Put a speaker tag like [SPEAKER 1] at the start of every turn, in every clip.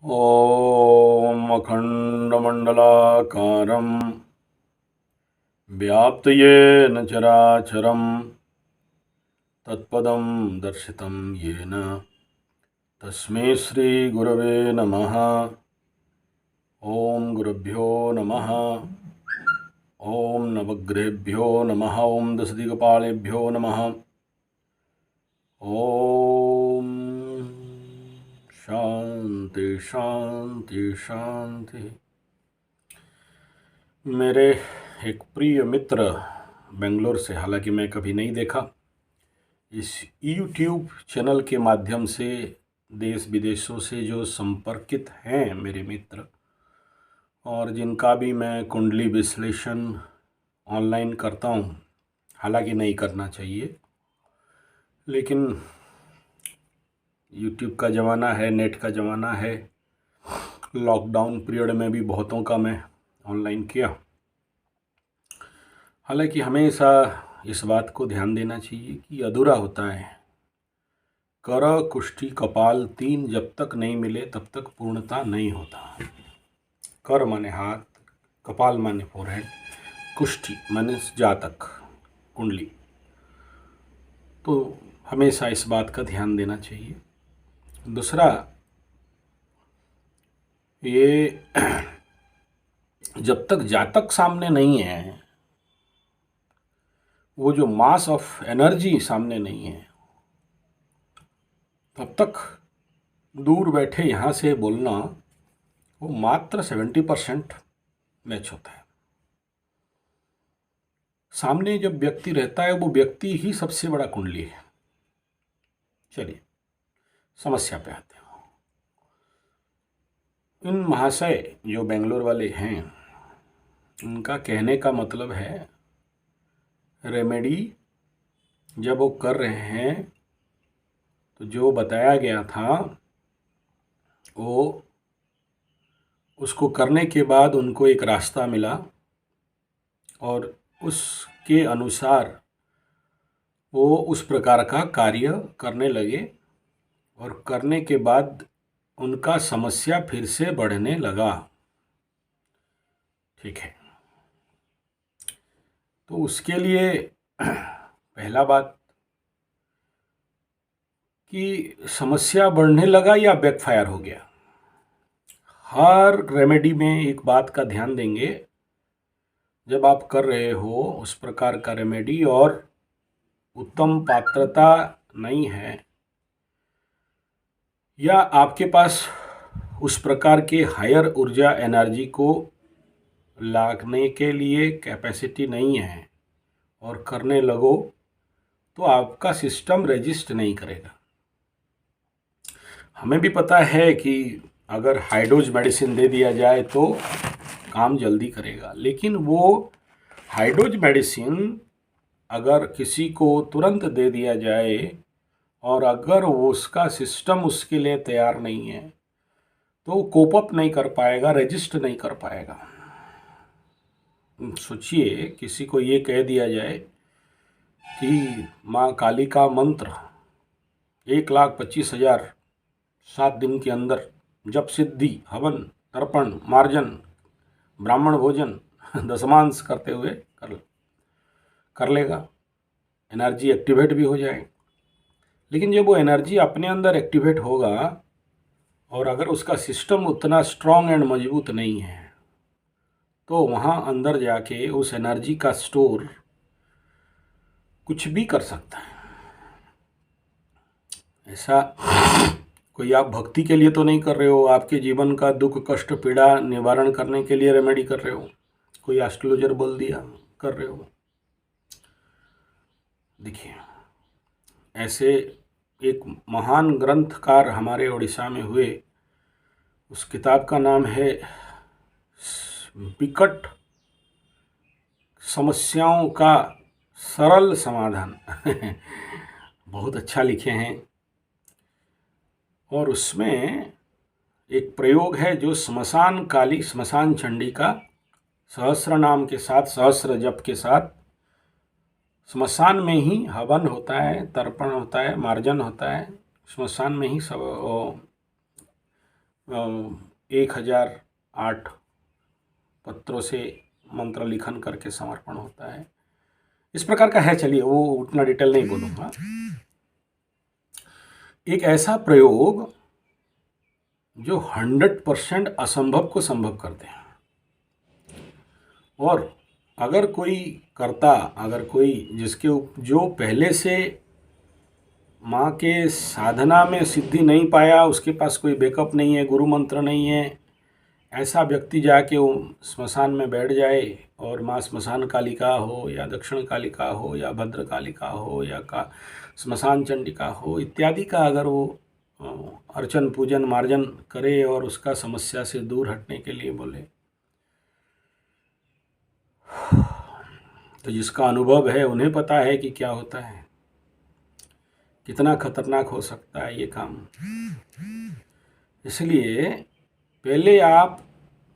[SPEAKER 1] ॐ अखण्डमण्डलाकारं व्याप्तयेन चराचरं तत्पदं दर्शितं येन तस्मै श्रीगुरवे नमः। ॐ गुरुभ्यो नमः। ॐ नवग्रहेभ्यो नमः। ॐ दशदिक्पालेभ्यो नमः। ॐ शांति शांति शांति। मेरे एक प्रिय मित्र बेंगलोर से, हालांकि मैं कभी नहीं देखा, इस YouTube चैनल के माध्यम से देश विदेशों से जो संपर्कित हैं मेरे मित्र, और जिनका भी मैं कुंडली विश्लेषण ऑनलाइन करता हूं, हालांकि नहीं करना चाहिए, लेकिन YouTube का ज़माना है, नेट का ज़माना है। लॉकडाउन पीरियड में भी बहुतों का मैं ऑनलाइन किया। हालांकि हमेशा इस बात को ध्यान देना चाहिए कि अधूरा होता है। कर कुष्ठी कपाल तीन जब तक नहीं मिले तब तक पूर्णता नहीं होता। कर माने हाथ, कपाल माने फोरहेड, कुष्ठी माने जातक कुंडली। तो हमेशा इस बात का ध्यान देना चाहिए। दूसरा, ये जब तक जातक सामने नहीं है, वो जो मास ऑफ एनर्जी सामने नहीं है, तब तक दूर बैठे यहाँ से बोलना वो मात्र 70% मैच होता है। सामने जब व्यक्ति रहता है, वो व्यक्ति ही सबसे बड़ा कुंडली है। चलिए समस्या पे आते हैं। इन महाशय जो बेंगलोर वाले हैं, उनका कहने का मतलब है रेमेडी जब वो कर रहे हैं तो जो बताया गया था वो उसको करने के बाद उनको एक रास्ता मिला और उसके अनुसार वो उस प्रकार का कार्य करने लगे, और करने के बाद उनका समस्या फिर से बढ़ने लगा। ठीक है, तो उसके लिए पहला बात कि समस्या बढ़ने लगा या बैकफायर हो गया। हर रेमेडी में एक बात का ध्यान देंगे, जब आप कर रहे हो उस प्रकार का रेमेडी और उत्तम पात्रता नहीं है, या आपके पास उस प्रकार के हायर ऊर्जा एनर्जी को लाने के लिए कैपेसिटी नहीं है और करने लगो, तो आपका सिस्टम रेजिस्ट नहीं करेगा। हमें भी पता है कि अगर हाई डोज मेडिसिन दे दिया जाए तो काम जल्दी करेगा, लेकिन वो हाई डोज मेडिसिन अगर किसी को तुरंत दे दिया जाए और अगर वो उसका सिस्टम उसके लिए तैयार नहीं है, तो कोप अप नहीं कर पाएगा, रेजिस्ट नहीं कर पाएगा। सोचिए, किसी को ये कह दिया जाए कि माँ काली का मंत्र 1,25,000 7 दिन के अंदर जप सिद्धि, हवन, तर्पण, मार्जन, ब्राह्मण भोजन, दशमांश करते हुए कर लेगा, एनर्जी एक्टिवेट भी हो जाए। लेकिन जब वो एनर्जी अपने अंदर एक्टिवेट होगा और अगर उसका सिस्टम उतना स्ट्रांग एंड मजबूत नहीं है, तो वहाँ अंदर जाके उस एनर्जी का स्टोर कुछ भी कर सकता है। ऐसा कोई आप भक्ति के लिए तो नहीं कर रहे हो, आपके जीवन का दुख कष्ट पीड़ा निवारण करने के लिए रेमेडी कर रहे हो, कोई एस्ट्रोलॉजर बोल दिया कर रहे हो। देखिए, ऐसे एक महान ग्रंथकार हमारे उड़ीसा में हुए, उस किताब का नाम है विकट समस्याओं का सरल समाधान। बहुत अच्छा लिखे हैं, और उसमें एक प्रयोग है जो श्मशान काली, श्मशान चंडी का सहस्र नाम के साथ, सहस्र जप के साथ श्मशान में ही हवन होता है, तर्पण होता है, मार्जन होता है, श्मशान में ही सब 1008 पत्रों से मंत्र लिखन करके समर्पण होता है। इस प्रकार का है, चलिए वो उतना डिटेल नहीं बोलूँगा। एक ऐसा प्रयोग जो 100% असंभव को संभव कर दे। और अगर कोई जिसके जो पहले से माँ के साधना में सिद्धि नहीं पाया, उसके पास कोई बैकअप नहीं है, गुरु मंत्र नहीं है, ऐसा व्यक्ति जाके वो स्मशान में बैठ जाए और माँ स्मशान कालिका हो या दक्षिण कालिका हो या भद्र कालिका हो या स्मशान चंडिका हो इत्यादि का अगर वो अर्चन पूजन मार्जन करे और उसका समस्या से दूर हटने के लिए बोले, तो जिसका अनुभव है उन्हें पता है कि क्या होता है, कितना खतरनाक हो सकता है ये काम। इसलिए पहले आप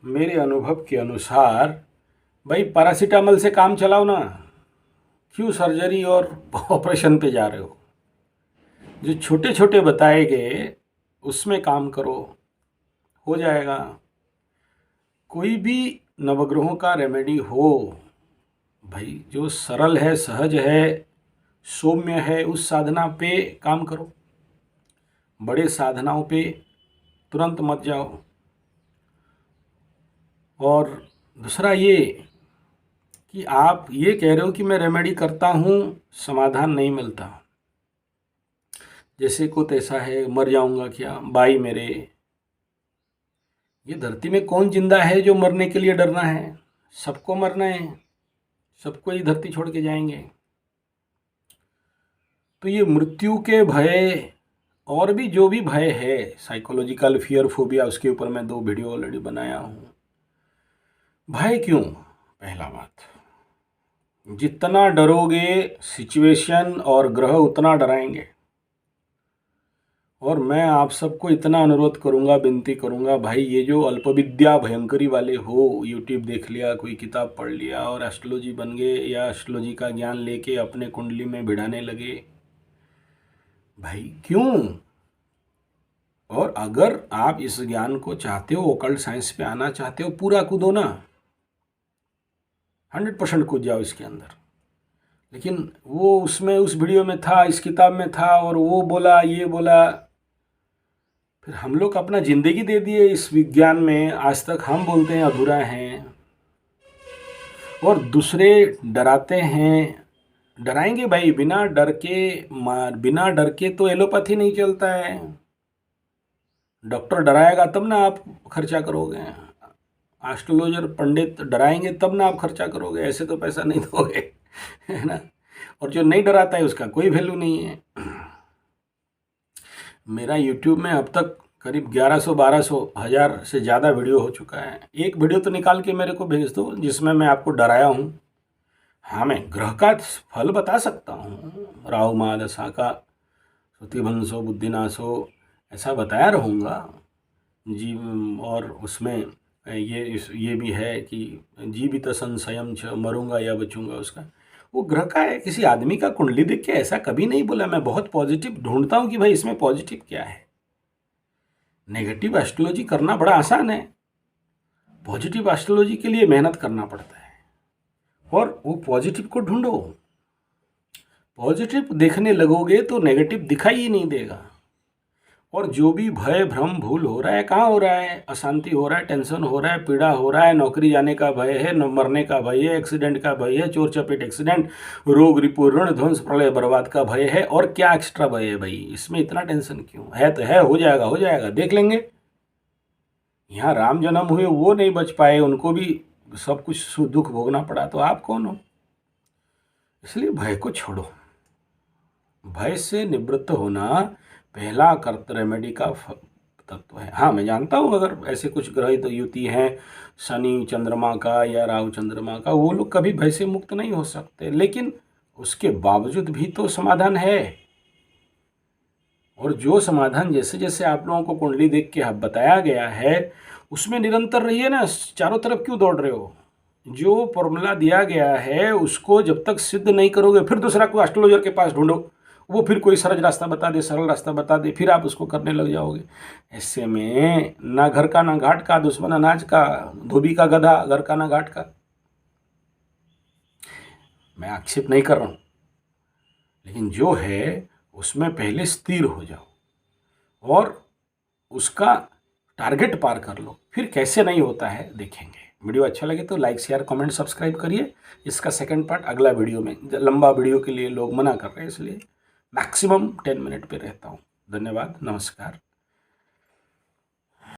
[SPEAKER 1] मेरे अनुभव के अनुसार भाई पैरासीटामोल से काम चलाओ ना, क्यों सर्जरी और ऑपरेशन पे जा रहे हो? जो छोटे छोटे बताए गए उसमें काम करो, हो जाएगा। कोई भी नवग्रहों का रेमेडी हो भाई, जो सरल है, सहज है, सौम्य है, उस साधना पे काम करो। बड़े साधनाओं पे तुरंत मत जाओ। और दूसरा ये कि आप ये कह रहे हो कि मैं रेमेडी करता हूँ, समाधान नहीं मिलता। जैसे कुछ ऐसा है, मर जाऊंगा क्या भाई मेरे। ये धरती में कौन जिंदा है जो मरने के लिए डरना है? सबको मरना है, सबको ये धरती छोड़ के जाएंगे। तो ये मृत्यु के भय और भी जो भी भय है, साइकोलॉजिकल फियर फोबिया, उसके ऊपर मैं 2 वीडियो ऑलरेडी बनाया हूँ। भय क्यों? पहला बात, जितना डरोगे सिचुएशन और ग्रह उतना डराएंगे। और मैं आप सबको इतना अनुरोध करूंगा, विनती करूंगा, भाई ये जो अल्पविद्या भयंकरी वाले हो, यूट्यूब देख लिया, कोई किताब पढ़ लिया और एस्ट्रोलॉजी बन गए या एस्ट्रोलॉजी का ज्ञान लेके अपने कुंडली में भिड़ाने लगे, भाई क्यों? और अगर आप इस ज्ञान को चाहते हो, ओकल्ट साइंस पे आना चाहते हो, पूरा कूदो ना, 100% कूद जाओ इसके अंदर। लेकिन वो उसमें उस वीडियो में था, इस किताब में था, और वो बोला, ये बोला, फिर हम लोग अपना ज़िंदगी दे दिए इस विज्ञान में। आज तक हम बोलते हैं अधूरा हैं और दूसरे डराते हैं। डराएंगे भाई, बिना डर के तो एलोपैथी नहीं चलता है। डॉक्टर डराएगा तब ना आप खर्चा करोगे, एस्ट्रोलॉजर पंडित डराएंगे तब ना आप खर्चा करोगे, ऐसे तो पैसा नहीं दोगे, है ना। और जो नहीं डराता है उसका कोई वैल्यू नहीं है। मेरा YouTube में अब तक करीब 1100, 1200, 1000 से ज़्यादा वीडियो हो चुका है। एक वीडियो तो निकाल के मेरे को भेज दो जिसमें मैं आपको डराया हूँ। हाँ, मैं ग्रह का फल बता सकता हूँ, राहु महादशा का श्रुतिभंसो बुद्धिनाशो ऐसा बताया रहूँगा जी। और उसमें ये भी है कि जीवित संशयम छ, मरूंगा या बचूंगा, उसका वो ग्रह का है। किसी आदमी का कुंडली देख के ऐसा कभी नहीं बोला। मैं बहुत पॉजिटिव ढूंढता हूँ कि भाई इसमें पॉजिटिव क्या है। नेगेटिव एस्ट्रोलॉजी करना बड़ा आसान है, पॉजिटिव एस्ट्रोलॉजी के लिए मेहनत करना पड़ता है। और वो पॉजिटिव को ढूंढो। पॉजिटिव देखने लगोगे तो नेगेटिव दिखाई ही नहीं देगा। और जो भी भय भ्रम भूल हो रहा है, कहाँ हो रहा है? अशांति हो रहा है, टेंशन हो रहा है, पीड़ा हो रहा है, नौकरी जाने का भय है, मरने का भय है, एक्सीडेंट का भय है, चोर चपेट एक्सीडेंट, रोग रिपू ऋण ध्वंस प्रलय बर्बाद का भय है। और क्या एक्स्ट्रा भय है भाई? इसमें इतना टेंशन क्यों है? तो है, हो जाएगा, हो जाएगा, देख लेंगे। यहाँ राम जन्म हुए वो नहीं बच पाए, उनको भी सब कुछ दुख भोगना पड़ा, तो आप कौन हो? इसलिए भय को छोड़ो। भय से निवृत्त होना पहला कर्त रेमेडी का तत्व है। हाँ, मैं जानता हूँ अगर ऐसे कुछ ग्रह तो युति हैं शनि चंद्रमा का या राहु चंद्रमा का, वो लोग कभी भय से मुक्त नहीं हो सकते। लेकिन उसके बावजूद भी तो समाधान है। और जो समाधान जैसे जैसे आप लोगों को कुंडली देख के बताया गया है उसमें निरंतर रहिए ना। चारों तरफ क्यों दौड़ रहे हो? जो फॉर्मूला दिया गया है उसको जब तक सिद्ध नहीं करोगे, फिर दूसरा कोई एस्ट्रोलॉजर के पास ढूंढो, वो फिर कोई सरल रास्ता बता दे, सरल रास्ता बता दे, फिर आप उसको करने लग जाओगे। ऐसे में ना घर का ना घाट का, दुश्मन अनाज का, धोबी का गधा, घर का ना घाट का। मैं आक्षेप नहीं कर रहा हूँ, लेकिन जो है उसमें पहले स्थिर हो जाओ और उसका टारगेट पार कर लो, फिर कैसे नहीं होता है देखेंगे। वीडियो अच्छा लगे तो लाइक शेयर कमेंट सब्सक्राइब करिए। इसका सेकंड पार्ट अगला वीडियो में, लंबा वीडियो के लिए लोग मना कर रहे हैं, इसलिए मैक्सिमम 10 मिनट पे रहता हूँ। धन्यवाद, नमस्कार।